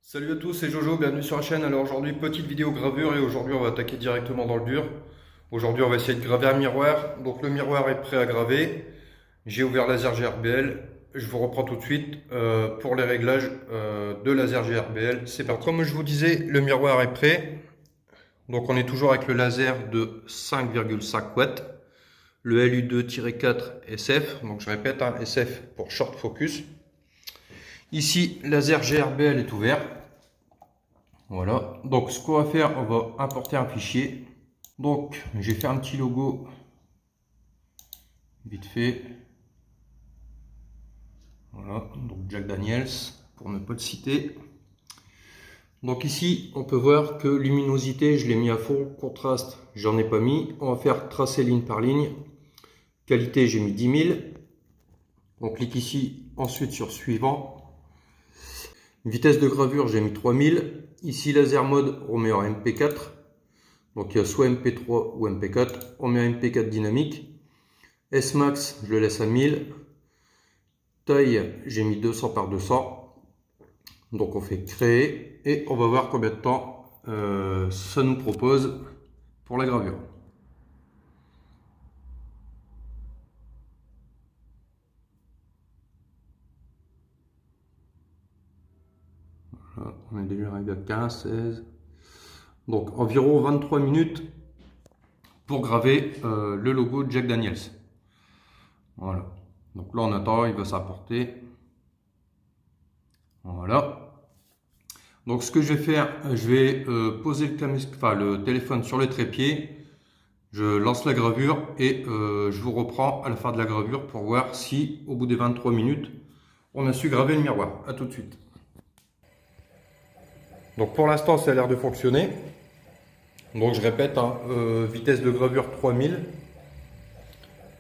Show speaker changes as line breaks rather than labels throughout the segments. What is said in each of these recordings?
Salut à tous, c'est Jojo, bienvenue sur la chaîne. Alors aujourd'hui, petite vidéo gravure et aujourd'hui on va attaquer directement dans le dur. Aujourd'hui on va essayer de graver un miroir. Donc le miroir est prêt à graver. J'ai ouvert laser GRBL. Je vous reprends tout de suite pour les réglages de laser GRBL. C'est parti. Comme je vous disais, le miroir est prêt. Donc on est toujours avec le laser de 5,5 watts. Le LU2-4 SF. Donc je répète, un SF pour short focus. Ici, laser GRBL est ouvert. Voilà, donc ce qu'on va faire, on va importer un fichier. Donc j'ai fait un petit logo vite fait. Voilà, donc Jack Daniels pour ne pas le citer. Donc ici on peut voir que luminosité je l'ai mis à fond, contraste j'en ai pas mis. On va faire tracer ligne par ligne. Qualité j'ai mis 10 000. On clique ici ensuite sur suivant. Vitesse de gravure j'ai mis 3000. Ici laser mode on met en MP4. Donc il y a soit MP3 ou MP4. On met un MP4 dynamique. S-Max, je le laisse à 1000. Taille, j'ai mis 200 par 200. Donc on fait créer et on va voir combien de temps ça nous propose pour la gravure. Voilà, on est déjà arrivé à 15, 16. Donc environ 23 minutes pour graver le logo de Jack Daniels. Voilà. Donc là on attend, il va s'apporter. Voilà. Donc ce que je vais faire, je vais poser le téléphone sur le trépied. Je lance la gravure et je vous reprends à la fin de la gravure pour voir si au bout des 23 minutes, on a su graver le miroir. A tout de suite. Donc pour l'instant, ça a l'air de fonctionner. Donc je répète, hein, vitesse de gravure 3000.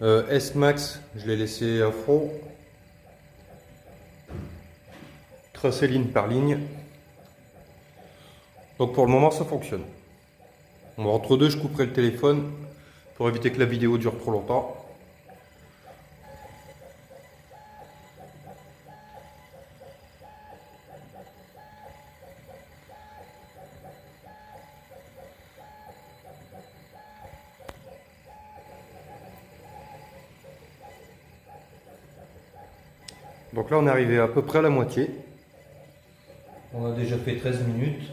S-Max, je l'ai laissé à fond. Tracer ligne par ligne. Donc pour le moment, ça fonctionne. Bon, entre deux, je couperai le téléphone pour éviter que la vidéo dure trop longtemps. Donc là, on est arrivé à peu près à la moitié. On a déjà fait 13 minutes.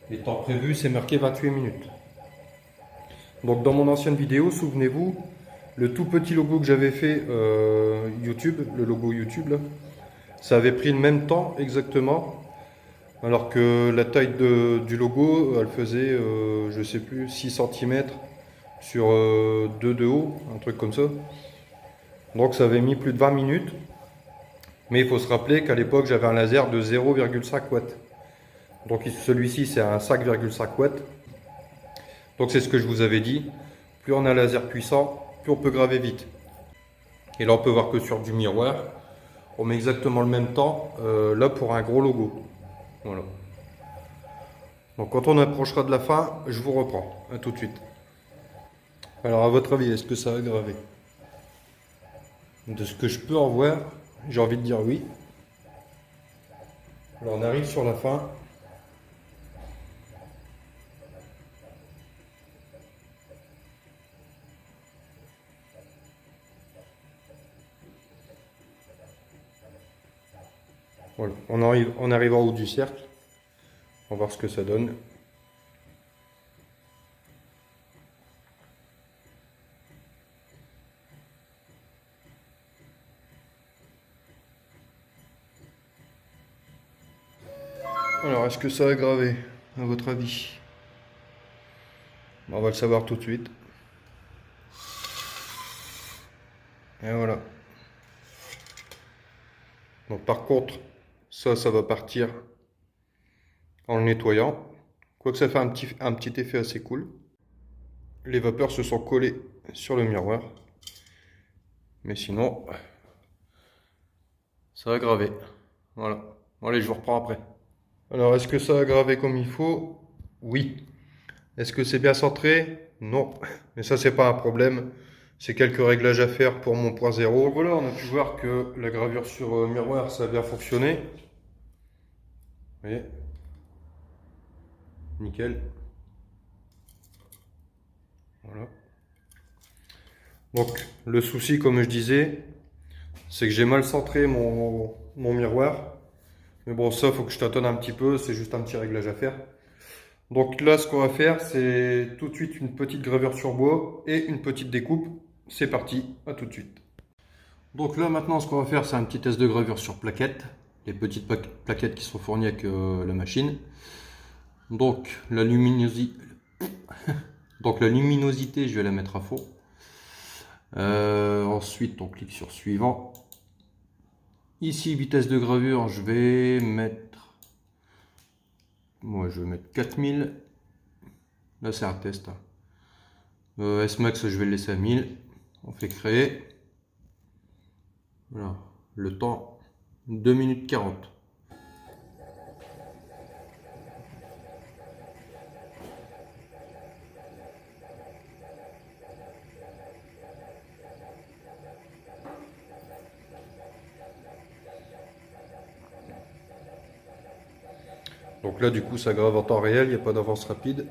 Les temps prévus, c'est marqué 28 minutes. Donc dans mon ancienne vidéo, souvenez-vous, le tout petit logo que j'avais fait YouTube, le logo YouTube, là, ça avait pris le même temps exactement. Alors que la taille du logo, elle faisait, je sais plus, 6 cm sur 2 de haut, un truc comme ça. Donc ça avait mis plus de 20 minutes. Mais il faut se rappeler qu'à l'époque, j'avais un laser de 0,5 watts. Donc celui-ci, c'est un 5,5 watts. Donc c'est ce que je vous avais dit. Plus on a un laser puissant, plus on peut graver vite. Et là, on peut voir que sur du miroir, on met exactement le même temps, là pour un gros logo. Voilà. Donc quand on approchera de la fin, je vous reprends. À tout de suite. Alors à votre avis, est-ce que ça va graver? De ce que je peux en voir, j'ai envie de dire oui. Alors on arrive sur la fin. Voilà, on arrive en haut du cercle. On va voir ce que ça donne. Alors, est-ce que ça a gravé, à votre avis? On va le savoir tout de suite. Et voilà. Donc par contre, ça va partir en le nettoyant. Quoique ça fait un petit effet assez cool. Les vapeurs se sont collées sur le miroir. Mais sinon, ça a gravé. Voilà. Bon, allez, je vous reprends après. Alors, est-ce que ça a gravé comme il faut? Oui. Est-ce que c'est bien centré? Non. Mais ça, c'est pas un problème. C'est quelques réglages à faire pour mon point zéro. Voilà, on a pu voir que la gravure sur miroir, ça a bien fonctionné. voyez, nickel. Voilà. Donc le souci, comme je disais, c'est que j'ai mal centré mon miroir. Mais bon, ça, faut que je tâtonne un petit peu, c'est juste un petit réglage à faire. Donc là, ce qu'on va faire, c'est tout de suite une petite gravure sur bois et une petite découpe. C'est parti, à tout de suite. Donc là, maintenant, ce qu'on va faire, c'est un petit test de gravure sur plaquettes. Les petites plaquettes qui sont fournies avec la machine. Donc la luminosité, je vais la mettre à fond. Ensuite, on clique sur suivant. Ici, vitesse de gravure, je vais mettre 4000. Là, c'est un test. S-Max, je vais le laisser à 1000. On fait créer. Voilà. Le temps, 2 minutes 40. Donc là, du coup, ça grave en temps réel, il n'y a pas d'avance rapide.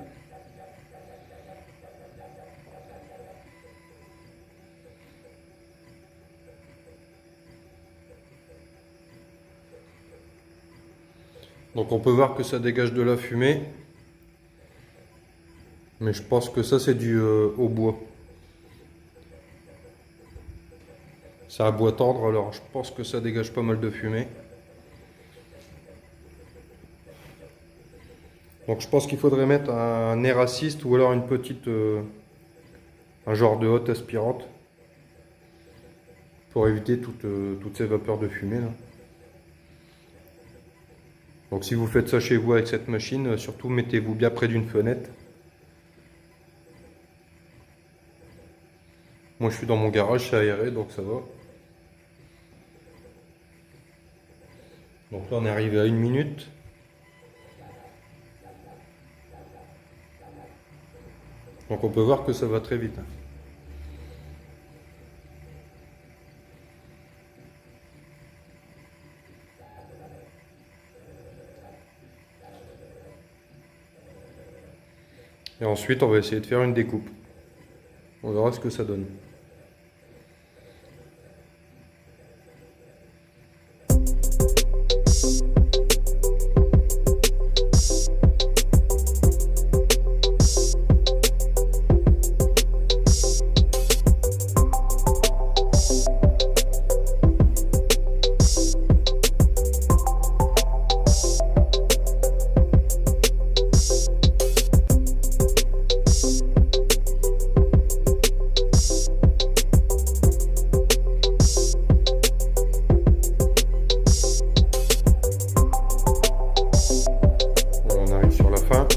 Donc on peut voir que ça dégage de la fumée. Mais je pense que ça, c'est dû au bois. C'est un bois tendre, alors je pense que ça dégage pas mal de fumée. Donc je pense qu'il faudrait mettre un air assist ou alors une petite, un genre de hotte aspirante pour éviter toutes ces vapeurs de fumée là. Donc si vous faites ça chez vous avec cette machine, surtout mettez-vous bien près d'une fenêtre. Moi je suis dans mon garage, c'est aéré donc ça va. Donc là on est arrivé à 1 minute. Donc on peut voir que ça va très vite. Et ensuite on va essayer de faire une découpe. On verra ce que ça donne. On arrive sur la fin.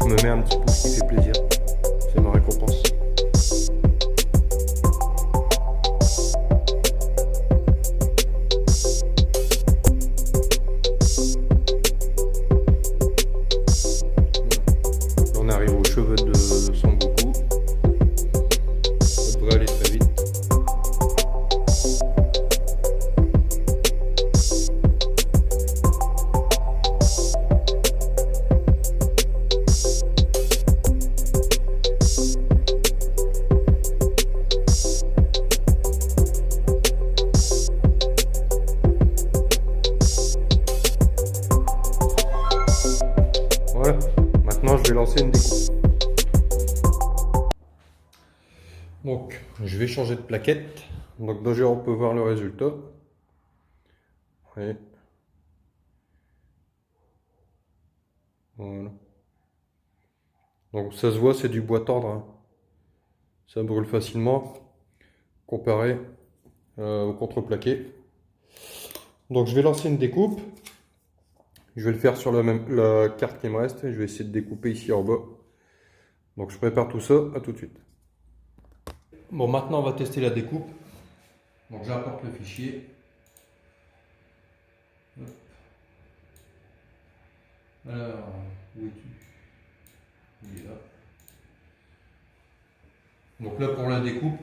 Je me mets un petit pouce qui fait plaisir. C'est ma récompense. On arrive aux cheveux de Son Goku. Ça devrait aller très vite. Voilà. Maintenant, je vais lancer une découpe. Donc, je vais changer de plaquette. Donc, déjà, on peut voir le résultat. Ouais. Voilà. Donc, ça se voit, c'est du bois tendre, hein. Ça brûle facilement comparé au contreplaqué. Donc, je vais lancer une découpe. Je vais le faire sur la carte qui me reste. Je vais essayer de découper ici en bas. Donc, je prépare tout ça. À tout de suite. Bon, maintenant, on va tester la découpe. Donc, j'importe le fichier. Hop. Alors, où es-tu? Il est là. Donc là pour la découpe,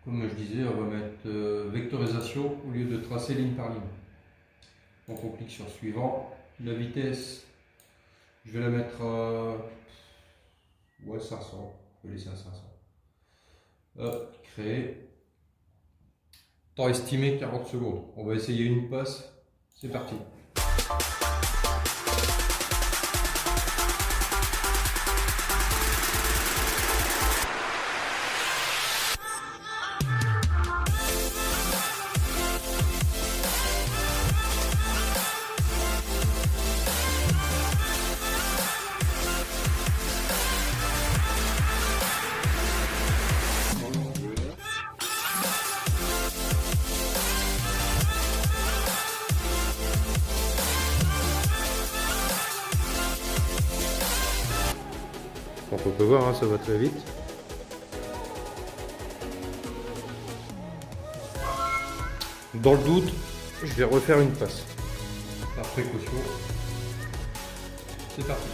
comme je disais, on va mettre vectorisation au lieu de tracer ligne par ligne. Donc on clique sur suivant. La vitesse, je vais la mettre à 500. Je vais laisser à 500. Hop, créer. Temps estimé 40 secondes. On va essayer une passe. C'est parti. Donc on peut voir, hein, ça va très vite. Dans le doute, je vais refaire une passe. Par précaution, c'est parti.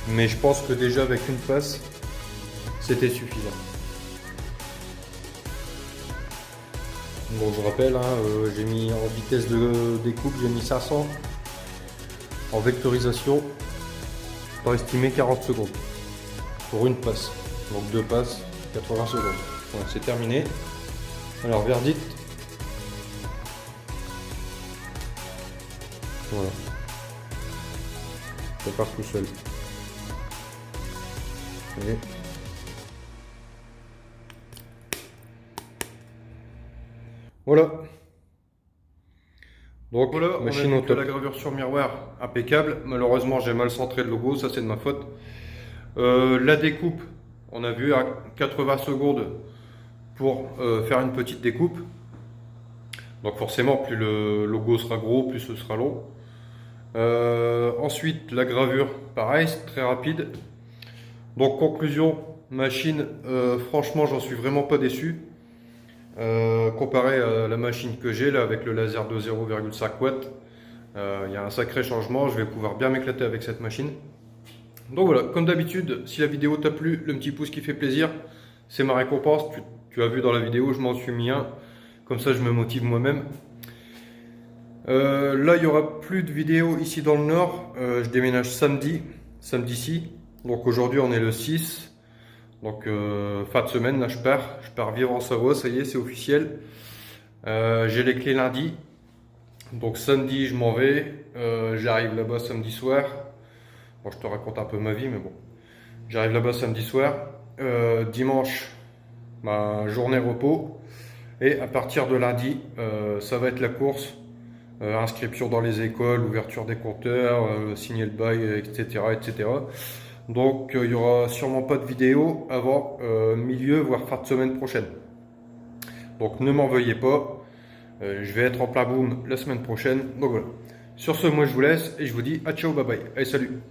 Mais je pense que déjà avec une passe, c'était suffisant. Bon, je rappelle, hein, j'ai mis en vitesse de découpe, j'ai mis 500. En vectorisation, temps estimé 40 secondes. Pour une passe. Donc deux passes, 80 secondes. Voilà, c'est terminé. Alors verdict. Voilà. Ça part tout seul. Et voilà. Donc voilà, machine auto. La gravure sur miroir impeccable. Malheureusement, j'ai mal centré le logo, ça c'est de ma faute. La découpe, on a vu à 80 secondes pour faire une petite découpe. Donc forcément, plus le logo sera gros, plus ce sera long. Ensuite, la gravure, pareil, c'est très rapide. Donc conclusion, machine, franchement, j'en suis vraiment pas déçu. Comparé à la machine que j'ai là avec le laser de 0,5 watts, il y a un sacré changement. Je vais pouvoir bien m'éclater avec cette machine. Donc voilà, comme d'habitude, si la vidéo t'a plu, le petit pouce qui fait plaisir, c'est ma récompense. Tu as vu dans la vidéo, je m'en suis mis un. Comme ça, je me motive moi-même. Là, il n'y aura plus de vidéos ici dans le Nord. Je déménage samedi-ci. Donc aujourd'hui, on est le 6. Donc fin de semaine, là, je pars vivre en Savoie, ça y est, c'est officiel. J'ai les clés lundi. Donc samedi, je m'en vais. J'arrive là-bas samedi soir. Bon, je te raconte un peu ma vie, mais bon. J'arrive là-bas samedi soir. Dimanche, ma journée repos. Et à partir de lundi, ça va être la course. Inscription dans les écoles, ouverture des compteurs, signer le bail, etc. etc. Donc il n'y aura sûrement pas de vidéo avant milieu, voire fin de semaine prochaine. Donc ne m'en veuillez pas. Je vais être en plein boom la semaine prochaine. Donc voilà. Sur ce, moi je vous laisse et je vous dis à ciao, bye bye. Allez, salut.